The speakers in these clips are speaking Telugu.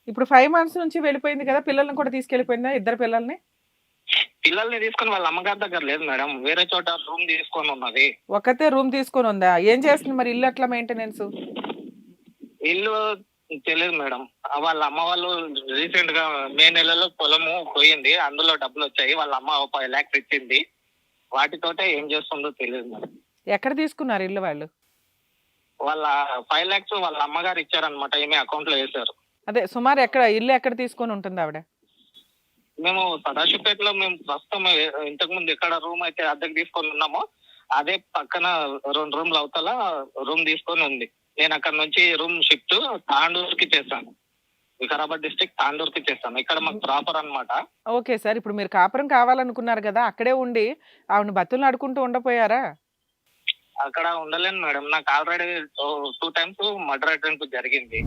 ఇప్పుడు 5 మంత్స్ నుంచి వెళ్ళిపోయింది కదా! పిల్లల్ని కూడా తీసుకెళ్ళిపోయిందా? ఇద్దరు పిల్లల్ని? పిల్లల్ని తీసుకొని వాళ్ళ అమ్మగారి దగ్గర లేదు మేడం. వేరే చోట రూమ్ తీసుకొని ఉన్నది. ఒక్కతే రూమ్ తీసుకొనుందా? ఏం చేస్తుంది మరి ఇల్లు ఎట్లా మెయింటెనెన్సు? ఇల్లు తెలీదు మేడం. వాళ్ళ అమ్మ వాళ్ళు రీసెంట్‌గా మే నెలలో పొలము పోయింది. అందులో డబ్బులొచ్చాయి. వాళ్ళ అమ్మ ఓ 5,00,000 ఇచ్చింది. వాటితోటే ఏం చేస్తుందో తెలీదు మేడం. ఎక్కడ తీసుకున్నారు ఇల్లు వాళ్ళు? వాళ్ళ 5,00,000 వాళ్ళ అమ్మగారు ఇచ్చారన్నమాట. ఈమె అకౌంట్‌లో ఏశారు. అదే సుమారు ఎక్కడ ఇల్లు ఎక్కడ తీసుకొనుంటుందావిడ? మేము సదాశివపేటలో మేము ప్రస్తుతం ఇంతకుముందు ఎక్కడ రూమ్ అయితే అద్దెకు తీసుకొని ఉన్నామో, అదే పక్కన 2 రూమ్‌ల అవతల రూమ్ తీసుకొని ఉంది. నేను అక్కడి నుంచి రూమ్ షిఫ్ట్ తాండూరుకి చేశాను. వికారాబాద్ డిస్ట్రిక్ట్ తాండూరుకి చేశాను. ఇక్కడ మాకు ప్రాపర్ అన్నమాట. Okay sir. ఇప్పుడు మీరు కాపురం కావాలనుకున్నారు గదా! అక్కడే ఉండి ఆవిడని బతిమలాడుకుంటూ ఉండపోయారా? అక్కడ ఉండలేను మేడం. నాకు ఆల్రెడీ 2 టైమ్స్ మర్డర్ అటెంప్ట్ జరిగింది.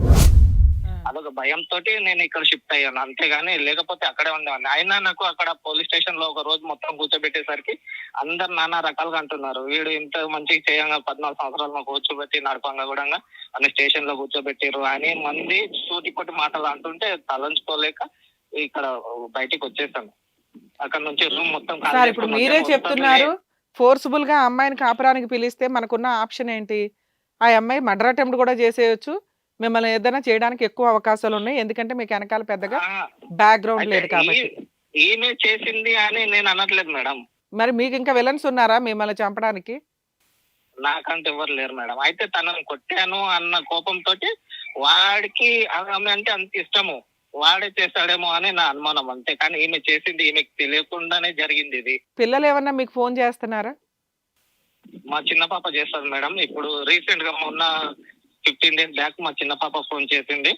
ఆ! అదొక భయంతోటి నేను ఇక్కడ షిఫ్ట్ అయ్యాను. అంతేగాని లేకపోతే అక్కడే ఉండేవాడిని. అయినా నాకు అక్కడ పోలీస్ స్టేషన్‌లో ఒక రోజు మొత్తం కూర్చోబెట్టేసరికి అందరూ నానా రకాలుగా అంటున్నారు. వీడు ఇంత మంచిగా చేయంగా 14 సంవత్సరాలు మాకు కూర్చోబెట్టి నడపంగా గూడంగా నన్ను స్టేషన్‌లో కూర్చోబెట్టిర్రు అని మంది సూటిపోటి మాటలు అంటుంటే తలంచుకోలేక ఇక్కడ బయటికొచ్చేసాను. అక్కడి నుంచి రూమ్ మొత్తం ఖాళీ సార్ ఇప్పుడు చేసుకొని మీరే వచ్చాను. చెప్తున్నారు. ఫోర్స్‌బుల్‌గా ఆ అమ్మాయిని కాపురానికి పిలిస్తే మనకున్న ఆప్షన్ ఏంటి? ఆ అమ్మాయి మర్డర్ అటెంప్ట్ గూడా చేసేయొచ్చు. మిమ్మల్ని ఏదైనా చేయడానికి ఎక్కువ అవకాశాలున్నాయి. ఎందుకంటే మీకు ఎనకాల పెద్దగా ఆ! బ్యాక్‌గ్రౌండ్ అయితే లేదు కాబట్టి. ఈమె చేసింది అని నేను అనట్లేదు మేడం. మరి మీకింకా విలన్స్ ఉన్నారా మిమ్మల్ని చంపడానికి? నాకంటూ ఎవ్వరు లేరు మేడం. అయితే తనని కొట్టాను అన్న కోపంతోటి వాడికి ఆమె అంటే అంత ఇష్టము. వాడే చేస్తాడేమో అని నా అనుమానం అంతే. కానీ ఈమె చేసింది ఈమెకి తెలియకుండానే జరిగిందిది. పిల్లలేమన్నా మీకు ఫోను చేస్తున్నారా? మా చిన్న పాప చేస్తది మేడం. ఇప్పుడు రీసెంట్‌గా మొన్న 15 డేస్ బ్యాక్ మా చిన్న పాప ఫోన్ చేసింది.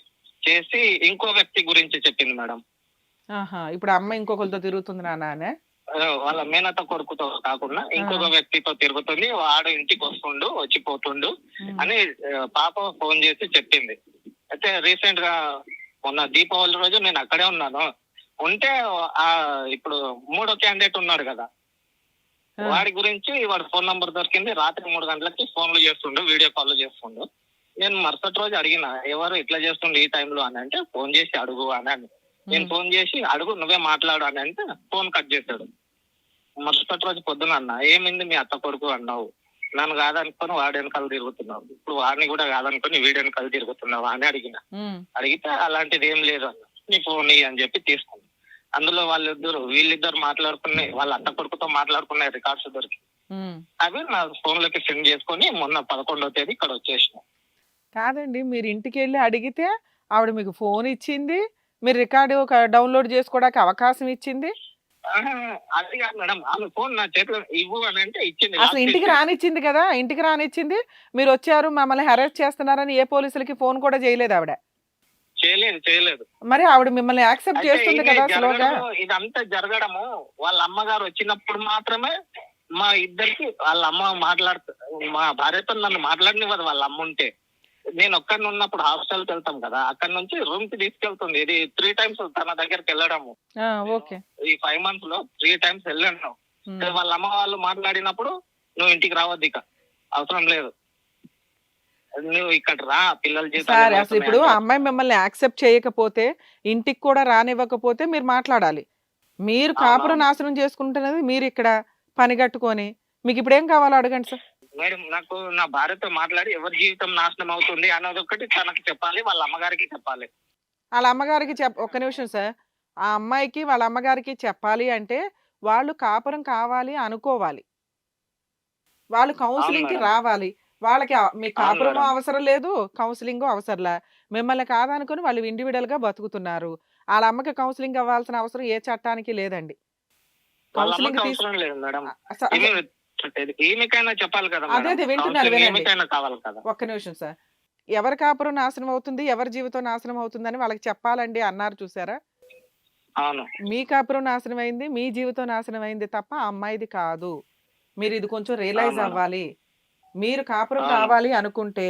చేసి ఇంకో వ్యక్తి గురించి చెప్పింది మేడం. ఆహా! ఇప్పుడు ఆ అమ్మాయి ఇంకొకళ్ళతో తిరుగుతుంది నాన్న అనా? వాళ్ళ మేనత్త కొడుకుతో కాకుండా ఆ! ఇంకొక వ్యక్తితో తిరుగుతుంది. వాడు ఇంటికొస్తుండు, వచ్చిపోతుండు హ్మ్. అని పాప ఫోన్ చేసి చెప్పింది. అయితే రీసెంట్‌గా మొన్న దీపావళి రోజు నేను అక్కడే ఉన్నాను. ఉంటే ఇప్పుడు మూడో క్యాండిడేట్ ఉన్నాడు గదా! ఆ! వాడి గురించి వాడి ఫోన్ నంబర్ దొరికింది. రాత్రి 3 గంటలకి ఫోన్‌లు చేస్తుండు. వీడియో కాల్‌లు చేస్తుండు. నేను మరుసటి రోజు అడిగిన, "ఎవరు ఇట్లా చేస్తుండు ఈ టైంలో" అని అంటే, "ఫోన్ చేసి అడుగు" అని. నేను హ్మ్. ఫోన్ చేసి, "అడుగు నువ్వే మాట్లాడు" అని అంటే ఫోన్ కట్ చేసాడు. మరుసటి రోజు పొద్దున అన్నా, "ఏమైంది మీ అత్త కొడుకు అన్నావు. నన్ను కాదనుకొని వాడి వెనకాల తిరుగుతున్నావు. ఇప్పుడు వాడిని కూడా కాదనుకొని వీడి వెనకాల తిరుగుతున్నావా" అని అడిగిన. హ్మ్. అడిగితే అలాంటిది ఏం లేదు అన్న. "నీ ఫోన్ ఇయ్యి" అని చెప్పి తీసుకున్నా. అందులో వీళ్ళిద్దరు మాట్లాడుకునే వాళ్ళ అత్త కొడుకుతో మాట్లాడుకునే రికార్డ్స్ దొరికాయి. హ్మ్. అవి నా ఫోన్‌లోకి సెండ్ చేసుకొని మొన్న 11వ తేదీ ఇక్కడ వచ్చేసినా. కాదండి. మీరు ఇంటికెళ్ళి అడిగితే ఆవిడ మీకు ఫోన్ ఇచ్చింది. మీరు రికార్డ్ డౌన్‌లోడ్ చేసుకోవడానికి అవకాశం ఇచ్చింది. అహా! అది కాదు మేడం. ఆమె ఫోన్ నా చేతిలో ఇవ్వు అని అంటే ఇచ్చింది. అసలు లాక్ ఇంటికి చేసి రానిచ్చింది కదా! ఇంటికి రానిచ్చింది. మీరొచ్చారు మమ్మల్ని హెరాస్ చేస్తున్నారని ఏ పోలీసులకి ఫోన్ కూడా చేయలేదావిడ. చేయలేదు. మరి ఆవిడ మిమ్మల్ని యాక్సెప్ట్ అయితే చేస్తుంది కదా స్లోగా. ఇదంతా జరగడము వాళ్ళ అమ్మగారు వచ్చినప్పుడు మాత్రమే మా ఇద్దరికి వాళ్ళ అమ్మ మా భార్యతో నన్ను మాట్లాడనివ్వదు వాళ్ళ అమ్ముంటే. నేనొక్కడిని ఉన్నప్పుడు హాస్టల్‌కెళ్తాం కదా! అక్కడి నుంచి రూమ్‌కి తీసుకెళ్తుంది. ఇది 3 టైమ్స్ తన దగ్గరికెళ్ళడము. ఆ! నేను ఓకే. ఈ 5 మంత్స్‌లో 3 టైమ్స్ ఎళ్ళాను. హ్మ్. వాళ్ళ అమ్మ వాళ్ళు మాట్లాడినప్పుడు, "నువ్వు ఇంటికి రావద్దిక. అవసరం లేదు. నువ్వు ఇక్కడ రా పిల్లల జీతాలు సరే అసలిప్పుడు ఏమైతున్నాయంటే" ఆ అమ్మాయి మిమ్మల్ని యాక్సెప్ట్ చేయకపోతే, ఇంటికి కూడా రానివ్వకపోతే మీరు మాట్లాడాలి. మీరు కాపురం అవునవును. నాశనం చేసుకుంటున్నది మీరిక్కడ పనిగట్టుకొని. మీకిప్పుడేం కావాలో అడగండి సార్? మేడం నాకు నా భార్యతో మాట్లాడి ఎవరి జీవితం నాశనం అవుతుంది అన్నదొక్కటి తనకి చెప్పాలి. వాళ్ళ అమ్మగారికి చెప్పాలి. ఆళ్ళ అమ్మగారికి ఒక్క నిమిషం సార్. ఆ అమ్మాయికి, వాళ్ళ అమ్మగారికి చెప్పాలి అంటే, వాళ్ళు కాపురం కావాలి అనుకోవాలి. వాళ్ళు అవును కౌన్సెలింగ్‌కి మేడం. రావాలి. వాళ్ళకి మీ అవును కాపురము మేడం. అవసరం లేదు, కౌన్సెలింగు అవసరంలా. మిమ్మల్ని కాదనుకుని వాళ్ళు ఇండివిడ్యుయల్‌గా బతుకుతున్నారు. ఆళ్ళ అమ్మకి కౌన్సెలింగ్ అవ్వాల్సిన అవసరం ఏ చట్టానికి లేదండి. వాళ్ళ కౌన్సెలింగ్ అమ్మకి తీస్ అవసరం లేదు మేడం. అ అస అస ఈమె ఈమెకైనా చెప్పాలి కదా అదే మేడం. అదే వింటున్నాను కౌన్సిలింగ్ వినండి. ఈమెకైనా కావాలి కదా! ఒక్క నిమిషం సార్. ఎవరి కాపురం నాశనం అవుతుంది, ఎవరి జీవితం నాశనం అవుతుందని వాళ్ళకి చెప్పాలండి అన్నారు చూసారా? అవును. మీ కాపురం నాశనమైంది, మీ జీవితం నాశనమైంది తప్ప ఆ అమ్మాయిది కాదు. మీరిది కొంచెం అవును రియలైజ్ మేడం. అవ్వాలి. మీరు కాపురం అవును. కావాలి అనుకుంటే,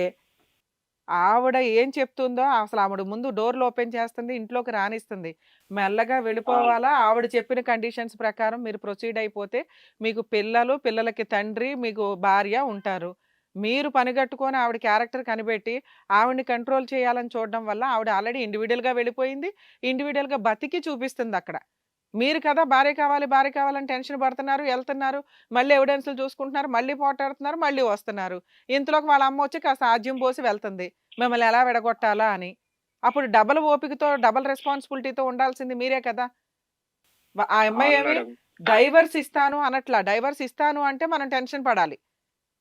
ఆవిడ ఏం చెప్తుందో అసలు ఆవిడ ముందు డోర్‌లు ఓపెన్ చేస్తుంది, ఇంట్లోకి రానిస్తుంది. మెల్లగా అవును. వెళ్ళిపోవాలా, ఆవిడ చెప్పిన కండిషన్స్ ప్రకారం మీరు ప్రొసీడ్ అయిపోతే, మీకు పిల్లలు, పిల్లలకి తండ్రి, మీకు భార్య ఉంటారు. మీరు పనిగట్టుకొని ఆవిడ క్యారెక్టర్ కనిపెట్టి ఆవిడని కంట్రోల్ చేయాలని చూడడం వల్ల ఆవిడ ఆల్రెడీ ఇండివిడ్యువల్‌గా వెళ్ళిపోయింది. ఇండివిడ్యువల్‌గా బతికి చూపిస్తుందక్కడ. మీరు కదా భార్య కావాలి, భార్య కావాలని టెన్షన్ పడుతున్నారు, ఎళ్తున్నారు. మళ్ళీ ఎవిడెన్స్‌లు చూసుకుంటున్నారు, మళ్ళీ పోటాడుతున్నారు, మళ్ళీ వస్తున్నారు. ఇంతలోకి వాళ్ళ అమ్మొచ్చి కాస్త ఆజ్యం పోసి వెళ్తుంది. మిమ్మల్ని ఎలా విడగొట్టాలా అని. అప్పుడు డబుల్ ఓపికతో, డబుల్ రెస్పాన్సిబిలిటీతో ఉండాల్సింది మీరే కదా! ఆ అమ్మాయి అవును ఏమి మేడం. డైవర్స్ ఇస్తాను అనట్లా. డైవర్స్ ఇస్తాను అంటే మనం టెన్షన్ పడాలి.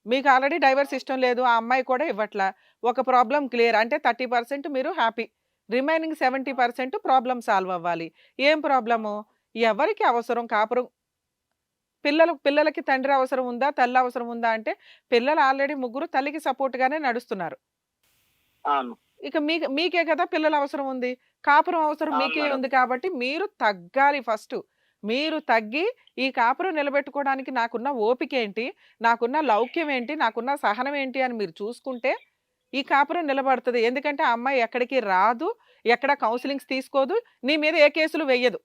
మీకు ఆల్రెడీ డైవర్స్ ఇష్టం లేదు. ఆ అమ్మాయి కూడా ఇవ్వట్లా. ఒక ప్రాబ్లమ్ క్లియర్. అంటే 30% మీరు హ్యాపీ. రిమైనింగ్ 70% ప్రాబ్లమ్ సాల్వ్ అవ్వాలి. ఏం ప్రాబ్లము? ఎవరికి అవసరం కాపురం పిల్లలకి తండ్రి అవసరం ఉందా? తల్లి అవసరం ఉందా? అంటే పిల్లలు ఆల్రెడీ ముగ్గురు తల్లికి సపోర్ట్‌గానే నడుస్తున్నారు. అవును. ఇక మీకే కదా పిల్లల అవసరం ఉంది. కాపురం అవసరం అవును మీకే మేడం. ఉంది కాబట్టి మీరు తగ్గాలి ఫస్టు. మీరు తగ్గి ఈ కాపురం నిలబెట్టుకోవడానికి నాకున్న ఓపికేంటి? నాకున్న లౌక్యం ఏంటి? నాకున్న సహనం ఏంటి? అని మీరు చూసుకుంటే ఈ కాపురం నిలబడతది. ఎందుకంటే ఆ అమ్మాయి ఎక్కడికి రాదు. ఎక్కడ కౌన్సెలింగ్స్ తీసుకోదు. నీ మీద ఏ కేసులు వెయ్యదు.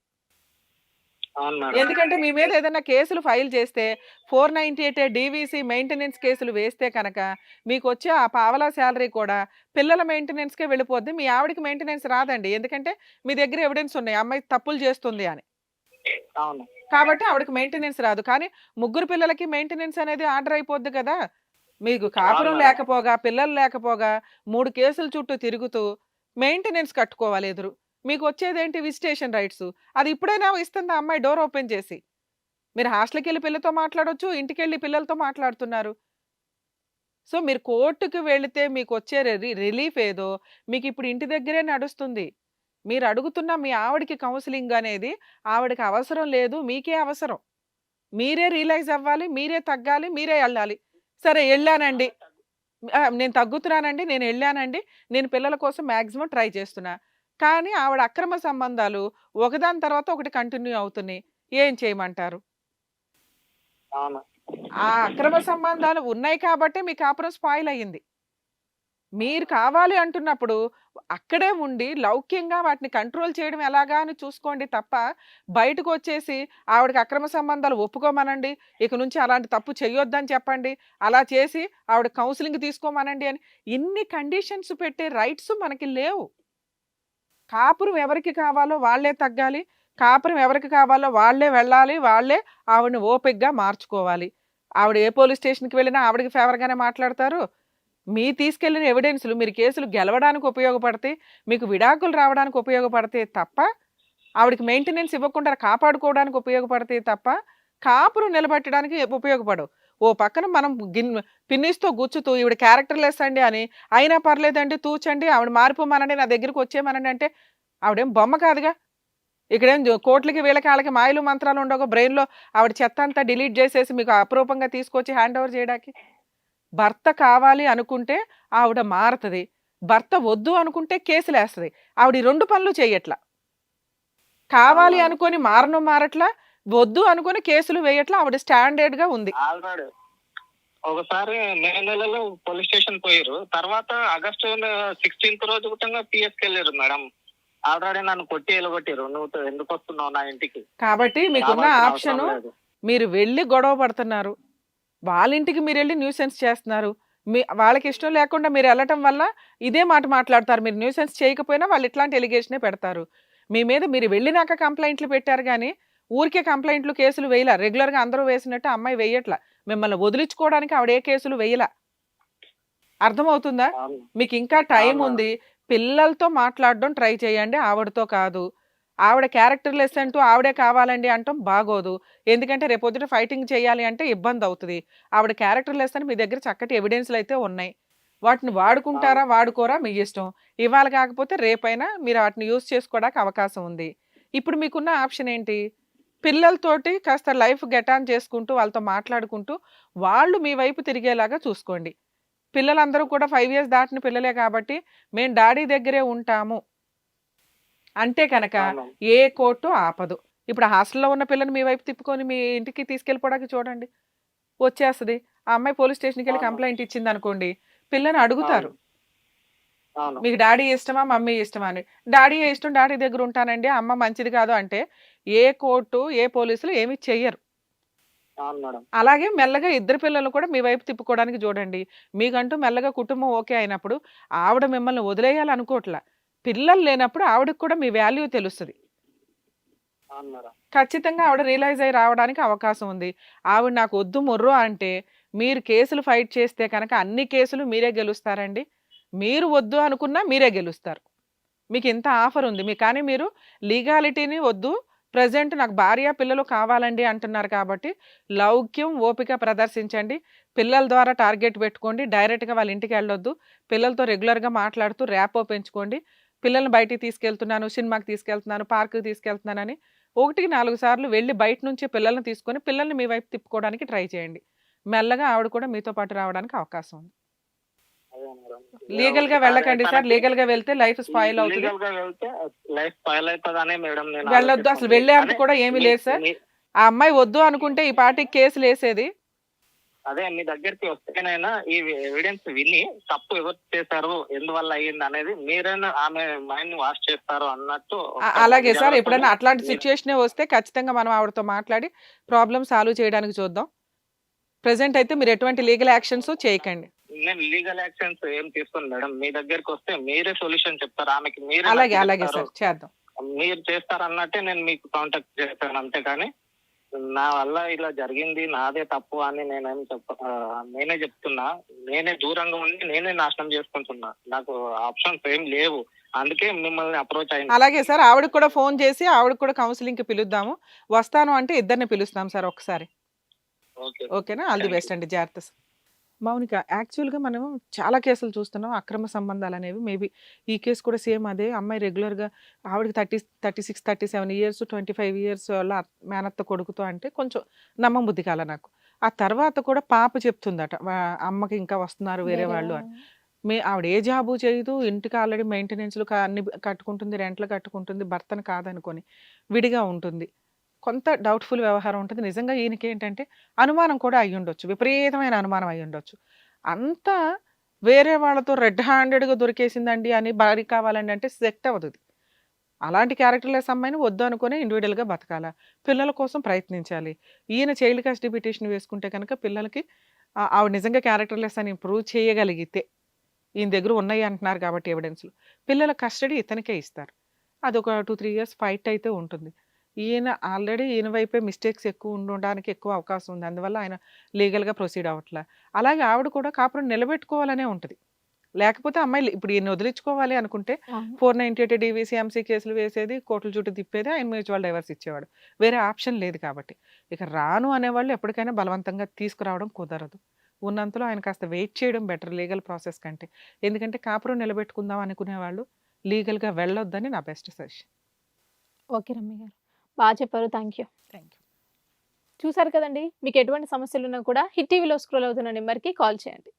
అవును మేడం. ఎందుకంటే మీ మీద ఏదైనా కేసులు ఫైల్ చేస్తే 498 డీవీసీ మెయింటెనెన్స్ కేసులు వేస్తే కనుక మీకొచ్చే ఆ పావలా సాలరీ కూడా పిల్లల మెయింటెనెన్స్‌కే వెళ్ళిపోద్ది. మీ ఆవిడకి మెయింటెనెన్స్ రాదండి. ఎందుకంటే మీ దగ్గర ఎవిడెన్స్ ఉన్నాయి. అమ్మాయి తప్పులు చేస్తుంది అని. అవును. కాబట్టి ఆవిడకి మెయింటెనెన్స్ రాదు. కానీ ముగ్గురు పిల్లలకి మెయింటెనెన్స్ అనేది ఆర్డర్ అయిపోద్ది కదా! మీకు అవును కాపురం మేడం. లేకపోగా, పిల్లలు లేకపోగా 3 కేసుల చుట్టూ తిరుగుతూ మెయింటెనెన్స్ కట్టుకోవాలి ఎదురు. మీకొచ్చేదేంటి విజిటేషన్ రైట్సు. అది ఇప్పుడైనా ఇస్తుంది ఆ అమ్మాయి డోర్ ఓపెన్ చేసి. మీరు హాస్టల్‌కెళ్ళి పిల్లతో మాట్లాడొచ్చు. ఇంటికెళ్ళి పిల్లలతో మాట్లాడుతున్నారు. సో, మీరు కోర్ట్‌కి వెళితే మీకొచ్చే రిలీఫ్ ఏదో మీకిప్పుడు ఇంటి దగ్గరే నడుస్తుంది. మీరు అడుగుతున్న మీ ఆవిడకి కౌన్సెలింగ్ అనేది ఆవిడకి అవసరం లేదు. మీకే అవసరం. మీరే రియలైజ్ అవ్వాలి. మీరే తగ్గాలి. మీరే ఎళ్ళాలి. సరే ఎళ్ళానండి. నేను తగ్గుతున్నానండి. నేనెళ్ళానండి. నేను పిల్లల కోసం మాక్సిమం ట్రై చేస్తున్నా. కానీ ఆవిడ అక్రమ సంబంధాలు ఒకదాని తర్వాత ఒకటి కంటిన్యూ అవుతున్నాయి. ఏం చేయమంటారు? అవును. ఆ అక్రమ సంబంధాలు ఉన్నాయి కాబట్టే మీ కాపురం స్పాయిల్ అయ్యింది. మీరు కావాలి అంటున్నప్పుడు అక్కడే ఉండి లౌక్యంగా వాటిని కంట్రోల్ చేయడం ఎలాగా అని చూసుకోండి తప్ప, బయటకొచ్చేసి ఆవిడకి అక్రమ సంబంధాలు ఒప్పుకోమనండి. ఇక నుంచి అలాంటి తప్పు చేయొద్దని చెప్పండి. అలా చేసి ఆవిడ కౌన్సెలింగ్ తీసుకోమనండి అని ఇన్ని కండిషన్స్ పెట్టే రైట్స్ మనకి లేవు. కాపురం ఎవరికి కావాలో వాళ్ళే తగ్గాలి. కాపురం ఎవరికి కావాలో వాళ్ళే వెళ్ళాలి. వాళ్ళే ఆవిడని ఓపికగా మార్చుకోవాలి. ఆవిడ ఏ పోలీస్ స్టేషన్‌కి వెళ్ళినా ఆవిడకి ఫేవర్‌గానే మాట్లాడతారు. తీసుకెళ్ళిన ఎవిడెన్స్‌లు మీరు కేసులు గెలవడానికి ఉపయోగపడతాయి. మీకు విడాకులు రావడానికి ఉపయోగపడతాయి తప్ప, ఆవిడకి మెయింటెనెన్స్ ఇవ్వకుండా కాపాడుకోవడానికి ఉపయోగపడతాయి తప్ప, కాపురం నిలబెట్టడానికి ఉపయోగపడవు. ఓ పక్కన మనం పిన్నిస్‌తో గుచ్చుతూ ఈవిడ క్యారెక్టర్‌లెస్ అండి అని, అయినా పర్లేదండి తూచండి, ఆవిడ మారిపోమనండి, నా దగ్గరికి వచ్చేయమనండి అంటే, ఆవిడేం బొమ్మ కాదుగా. ఇక్కడేం కోట్లకి, వీళ్ళకి, ఆళ్ళకి మాయలు మంత్రాలు ఉండవుగా. బ్రెయిన్‌లో ఆవిడ చెత్తంతా డిలీట్ జేసేసి మీకు అపురూపంగా తీసుకొచ్చి హ్యాండ్ ఓవర్ జేయడానికి. భర్త కావాలి అనుకుంటే ఆవిడ మారతది. భర్త వద్దు అనుకుంటే కేసులేస్తది. ఆవిడ ఈ 2 పనులు చెయ్యట్ల. కావాలి అవును. అనుకోని మారట్లా. వద్దు అనుకోని కేసులు వేయట్లా. ఆవిడ స్టాండర్డ్‌గా ఉంది. ఆల్రెడీ ఒకసారి మే నెలలో పోలీస్ స్టేషన్ పోయిర్రు. తర్వాత ఆగస్టు 16థ్ రోజు గుటంగా పిఎస్‌కెళ్ళిర్రు మేడం. ఆల్రెడీ నన్ను కొట్టి ఎలగొట్టిర్రు. "నువ్వు ఎందుకొస్తున్నావు నా ఇంటికి? కాబట్టి మీకున్న రావాల్సిన అవసరం ఆప్షను లేదు." మీరు వెళ్లి గొడవ పడుతున్నారు. వాళ్ళింటికి మీరెళ్లి న్యూసెన్స్ చేస్తున్నారు. వాళ్ళకిష్టం లేకుండా మీరెళ్ళటం వల్ల ఇదే మాట మాట్లాడతారు. మీరు న్యూసెన్స్ చేయకపోయినా వాళ్ళు ఇట్లాంటి ఎలిగేషనే పెడతారు. మీ మీద మీరు వెళ్ళినాక కంప్లెయింట్లు పెట్టారు గానీ, ఊరికే కంప్లెయింట్లు, కేసులు వేయలా. రెగ్యులర్‌గా అందరూ వేసినట్టు ఆ అమ్మాయి వేయట్ల. మిమ్మల్ని వదిలించుకోవడానికి ఆవిడ ఏ కేసులు వేయలా. అర్థమవుతుందా? అవును. మీకింకా అవును మేడం. టైముంది. పిల్లలతో మాట్లాడడం ట్రై చేయండి. ఆవిడతో కాదు. ఆవిడ క్యారెక్టర్‌లెస్ అంటూ ఆవిడే కావాలండి అనటం బాగోదు. ఎందుకంటే రేపొద్దున ఫైటింగ్ చేయాలి అంటే ఇబ్బందవుతది. ఆవిడ క్యారెక్టర్‌లెస్ అని మీ దగ్గర చక్కటి ఎవిడెన్స్‌లయితే ఉన్నాయి. వాటిని అవును. వాడుకుంటారా? వాడుకోరా? మీ ఇష్టం. ఇవాళ కాకపోతే రేపైనా మీరు వాటిని యూజ్ చేసుకోవడానికి అవకాశం ఉంది. ఇప్పుడు మీకున్న ఆప్షన్ ఏంటి? పిల్లలతోటి కాస్త లైఫ్ గెట్ ఆన్ చేసుకుంటూ, వాళ్ళతో మాట్లాడుకుంటూ, వాళ్ళు మీ వైపు తిరిగేలాగా చూసుకోండి. పిల్లలందరూ కూడా 5 ఇయర్స్ దాటిన పిల్లలే కాబట్టి, మేము డాడీ దగ్గరే ఉంటాము అంటే కనుక అవును. ఏ కోర్టు ఆపదు. ఇప్పుడు హాస్టల్‌లో ఉన్న పిల్లని మీ వైపు తిప్పుకొని మీ ఇంటికి తీసుకెళ్ళిపోవడానికి చూడండి. వచ్చేస్తది. ఆ అమ్మాయి పోలీస్ స్టేషన్‌కెళ్ళి అవును. కంప్లెయింట్ ఇచ్చిందనుకోండి, పిల్లని అవును. అడుగుతారు. అవును. మీకు డాడీ ఇష్టమా? మమ్మీ ఇష్టమా అని. డాడీయే ఇష్టం, డాడీ దగ్గర ఉంటానండి. అమ్మ మంచిది కాదు అంటే, ఏ కోర్టు, ఏ పోలీసులు ఏమి చెయ్యరు. అవును మేడం. అలాగే మెల్లగా ఇద్దరు పిల్లలు కూడా మీ వైపు తిప్పుకోవడానికి చూడండి. మీకంటూ మెల్లగా కుటుంబం ఓకే అయినప్పుడు ఆవిడ మిమ్మల్ని వదిలేయాలనుకోవట్ల. పిల్లలు లేనప్పుడు ఆవిడకి కూడా మీ వాల్యూ తెలుస్తది. అవును మేడం. ఖచ్చితంగా ఆవిడ రియలైజ్ అయ్యి రావడానికి అవకాశం ఉంది. ఆవిడ నాకు వద్దు మొర్రో అంటే, మీరు కేసులు ఫైట్ చేస్తే కనుక అన్ని కేసులు మీరే గెలుస్తారండి. మీరు వద్దు అనుకున్నా మీరే గెలుస్తారు. మీకింత ఆఫర్ ఉంది. కానీ మీరు లీగాలిటీని వద్దు. ప్రెజెంట్ నాకు భార్య, పిల్లలు కావాలండి అంటున్నారు కాబట్టి, లౌక్యం, ఓపిక ప్రదర్శించండి. పిల్లల ద్వారా టార్గెట్ పెట్టుకోండి. డైరెక్ట్‌గా వాళ్ళ ఇంటికెళ్ళొద్దు. పిల్లలతో రెగ్యులర్‌గా మాట్లాడుతూ ర్యాపో పెంచుకోండి. పిల్లల్ని బయటికి తీసుకెళ్తున్నాను, సినిమాకి తీసుకెళ్తున్నాను, పార్క్‌కి తీసుకెళ్తున్నానని 1కి 4 సార్లు వెళ్లి బయట నుంచి పిల్లల్ని తీసుకొని, పిల్లల్ని మీ వైపు తిప్పుకోవడానికి ట్రై చేయండి. మెల్లగా ఆవిడ కూడా మీతో పాటు రావడానికి అవకాశం ఉంది. అదే మేడం. లీగల్‌గా ఒకసారి వెళ్ళకండి సార్. తనకి లీగల్‌గా వెళ్తే లైఫ్ స్పాయిల్ అవుతది. లీగల్‌గా వెళ్తే లైఫ్ స్పాయిల్ అయితదనే మేడం నేను వెళ్ళొద్దు. అసలు ఆలోచిస్తుంది. వెళ్ళే అంత కానీ కూడా ఏమీ మీ లేదు సార్. మీ ఆ అమ్మాయి వద్దు అనుకుంటే ఈ పాటికి కేసులేసేది. అదే మీ దగ్గరికి వస్తేనైనా ఈ ఎవిడెన్స్ విని తప్పు ఎవరు చేశారు, ఎందువల్ల అయ్యింది అనేది మీరైనా ఆమె మైండ్ వాష్ చేస్తారు అన్నట్టు ఒకసారి అలాగే సార్. జాగ్రత్తగా ఎప్పుడైనా అట్లాంటి మీరు సిట్యుయేషనే వస్తే ఖచ్చితంగా మనం ఆవిడతో మాట్లాడి ప్రాబ్లమ్ సాల్వ్ చేయడానికి చూద్దాం. ప్రెజెంట్ అయితే మీరు ఎటువంటి లీగల్ యాక్షన్స్ చేయకండి. నేను లీగల్ యాక్షన్స్ ఏం తీసుకోను మేడం. మీ దగ్గరికి వస్తే మీరే సొల్యూషన్ చెప్తారు. ఆమెకి మీరే అలాగే, నచ్చ అలాగే చెప్తారు. సార్. చేద్దాం. మీరు చేస్తారన్నట్టే నేను మీకు కాంటాక్ట్ చేశాను అంతేగాని నా వల్ల ఇలా జరిగింది నాదే తప్పు అని నేనే చెప్తున్నా. నేనే దూరంగా ఉండి నేనే నాశనం చేసుకుంటున్నా. నాకు ఆప్షన్స్ ఏం లేవు. అందుకే మిమ్మల్ని అప్రోచ్ అయింది. అలాగే సార్. ఆవిడకి కూడా ఫోను చేసి ఆవిడకి కూడా కౌన్సెలింగ్‌కి పిలుద్దాము. వస్తాను అంటే ఇద్దరిని పిలుస్తాం సార్ ఒకసారి. ఓకే. ఓకేనా? All the thank you. Best అండి. జాగ్రత్త సార్. మౌనిక, యాక్చువల్‌గా మనం చాలా కేసులు చూస్తున్నాం. అక్రమ సంబంధాలనేవి మేబీ ఈ కేస్ కూడా సేమ్ అదే. అమ్మాయి రెగ్యులర్‌గా ఆవిడకి 36, 37 ఇయర్స్, 25 ఇయర్స్ వాళ్ళ మేనత్త కొడుకుతో అంటే కొంచెం నమ్మబుద్ధి కాల నాకు. ఆ తర్వాత కూడా పాప చెప్తుందట. అమ్మకి ఇంకా వస్తున్నారు వేరే వేరే వాళ్ళు అని. ఆవిడ ఏ జాబు చేయదు. ఇంటికి ఆల్రెడీ మెయింటెనెన్స్‌లు అన్ని కట్టుకుంటుంది. రెంట్‌లు కట్టుకుంటుంది. భర్తను కాదనుకోని విడిగా ఉంటుంది. కొంత డౌట్‌ఫుల్ వ్యవహారం ఉంటది. నిజంగా ఈయనకేంటంటే అనుమానం కూడా అయ్యుండొచ్చు. విపరీతమైన అనుమానం అయ్యుండొచ్చు. అంతా వేరే వాళ్ళతో రెడ్ హ్యాండెడ్‌గా దొరికేసిందండి అని భార్య కావాలండి అంటే సెట్ అవ్వదది. అలాంటి క్యారెక్టర్‌లెస్ అమ్మాయిని వద్దు అనుకుని ఇండివిడ్యుయల్‌గా బతకాల. పిల్లల కోసం ప్రయత్నించాలి. ఈయన చైల్డ్ కస్టడీ పిటిషన్ వేసుకుంటే కనుక పిల్లలకి ఆవిడ నిజంగా క్యారెక్టర్‌లెస్ అని ప్రూవ్ చేయగలిగితే, ఈయన దగ్గర ఉన్నాయి అంటున్నారు కాబట్టి ఎవిడెన్స్‌లు. పిల్లల కస్టడీ ఇతనికే ఇస్తారు. అదొక 2, 3 ఇయర్స్ ఫైట్ అయితే ఉంటుంది. ఈయన వైపే మిస్టేక్స్ ఎక్కువ ఉండడానికి ఎక్కువ అవకాశం ఉంది. అందువల్ల ఆయన లీగల్‌గా ప్రొసీడ్ అవ్వట్ల. అలాగే ఆవిడ కూడా కాపురం నిలబెట్టుకోవాలనే ఉంటది. లేకపోతే అమ్మాయి ఇప్పుడు ఈయన్ని వదిలించుకోవాలి అనుకుంటే అవును. 498 డీవీసీ, ఎంసీ కేసులు వేసేది, కోర్టుల చుట్టూ తిప్పేది, ఆయన మ్యూచువల్ డైవర్స్ ఇచ్చేవాడు. వేరే ఆప్షన్ లేదు కాబట్టి. ఇక రాను అనేవాళ్ళు ఎప్పటికైనా బలవంతంగా తీసుకురావడం కుదరదు. ఉన్నంతలో ఆయన కాస్త వెయిట్ చేయడం బెటర్ లీగల్ ప్రాసెస్ కంటే. ఎందుకంటే కాపురం నిలబెట్టుకుందాం అనుకునేవాళ్ళు లీగల్‌గా వెళ్ళొద్దని నా బెస్ట్ సజెషన్. ఓకే రమ్య గారు. బాగా చెప్పారు. Thank you. Thank you. చూసారు కదండి. మీకు ఎటువంటి సమస్యలున్నా కూడా హిట్ టీవీలో స్క్రోల్ అవుతున్న నెంబర్‌కి కాల్ చేయండి.